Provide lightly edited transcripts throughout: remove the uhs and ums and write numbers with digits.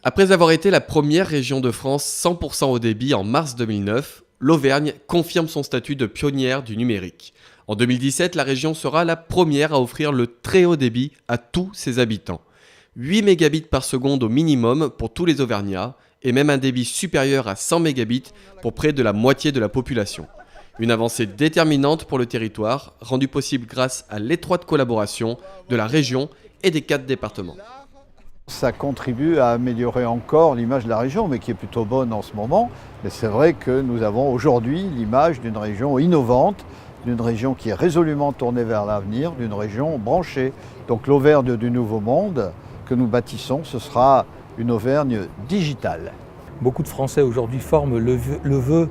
Après avoir été la première région de France 100% haut débit en mars 2009, l'Auvergne confirme son statut de pionnière du numérique. En 2017, la région sera la première à offrir le très haut débit à tous ses habitants. 8 mégabits par seconde au minimum pour tous les Auvergnats et même un débit supérieur à 100 mégabits pour près de la moitié de la population. Une avancée déterminante pour le territoire, rendue possible grâce à l'étroite collaboration de la région et des 4 départements. Ça contribue à améliorer encore l'image de la région, mais qui est plutôt bonne en ce moment. Mais c'est vrai que nous avons aujourd'hui l'image d'une région innovante, d'une région qui est résolument tournée vers l'avenir, d'une région branchée. Donc l'Auvergne du Nouveau Monde que nous bâtissons, ce sera une Auvergne digitale. Beaucoup de Français aujourd'hui forment le vœu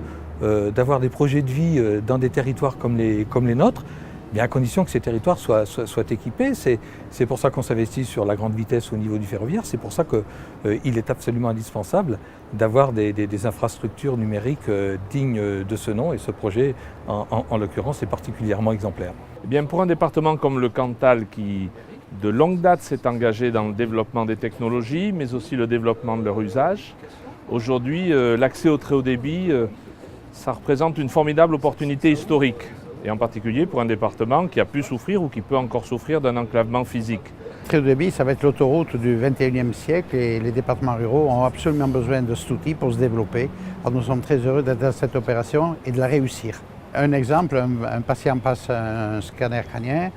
d'avoir des projets de vie dans des territoires comme les nôtres, mais à condition que ces territoires soient équipés. C'est pour ça qu'on s'investit sur la grande vitesse au niveau du ferroviaire. C'est pour ça qu'il est absolument indispensable d'avoir des infrastructures numériques dignes de ce nom. Et ce projet, en l'occurrence, est particulièrement exemplaire. Eh bien, pour un département comme le Cantal qui, de longue date, s'est engagé dans le développement des technologies, mais aussi le développement de leur usage, aujourd'hui, l'accès au très haut débit, ça représente une formidable opportunité historique. Et en particulier pour un département qui a pu souffrir ou qui peut encore souffrir d'un enclavement physique. Le très haut débit, ça va être l'autoroute du 21e siècle et les départements ruraux ont absolument besoin de cet outil pour se développer. Alors nous sommes très heureux d'être dans cette opération et de la réussir. Un exemple, un patient passe un scanner crânien,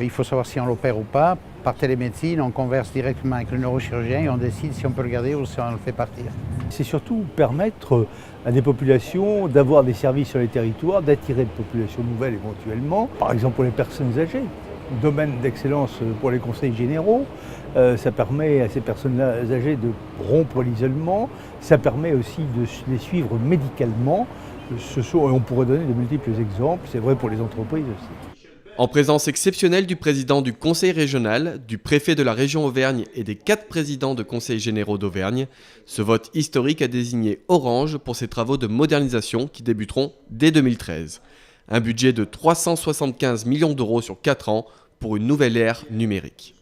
il faut savoir si on l'opère ou pas. Par télémédecine, on converse directement avec le neurochirurgien et on décide si on peut le garder ou si on le fait partir. C'est surtout permettre à des populations d'avoir des services sur les territoires, d'attirer des populations nouvelles éventuellement, par exemple pour les personnes âgées. Domaine d'excellence pour les conseils généraux, ça permet à ces personnes âgées de rompre l'isolement, ça permet aussi de les suivre médicalement. On pourrait donner de multiples exemples, c'est vrai pour les entreprises aussi. En présence exceptionnelle du président du conseil régional, du préfet de la région Auvergne et des 4 présidents de conseils généraux d'Auvergne, ce vote historique a désigné Orange pour ses travaux de modernisation qui débuteront dès 2013. Un budget de 375 millions d'euros sur 4 ans pour une nouvelle ère numérique.